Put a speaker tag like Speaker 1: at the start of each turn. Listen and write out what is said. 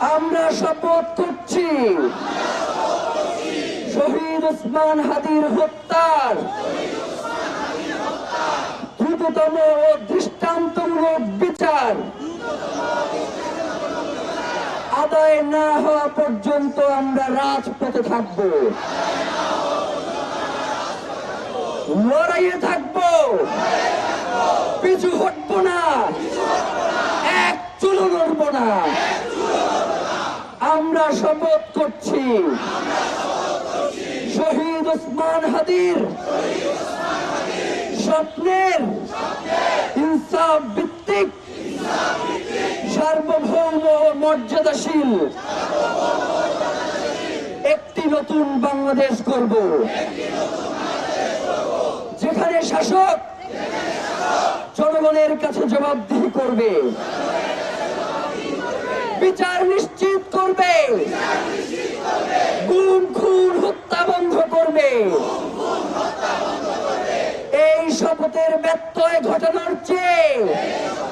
Speaker 1: আমরা শপথ করছি শহীদ ওসমান হাদির হত্যার দ্রুততম ও দৃষ্টান্তমূলক বিচার আদায় না হওয়া পর্যন্ত আমরা রাজপথে থাকব, লড়াইয়ে থাকব, পিছু হটব না, এক চুলো নড়ব না। আমরা শপথ করছি শহীদ ওসমান হাদির স্বপ্নের ইনসাফ ভিত্তিক সার্বভৌম ও মর্যাদাশীল একটি নতুন বাংলাদেশ গড়ব, যেখানে শাসক জনগণের কাছে জবাবদিহি করবে, বিচার নিশ্চিত করবে, গুম খুন হত্যা বন্ধ করবে। এই শপথের ব্যত্যয় ঘটানোর চেয়ে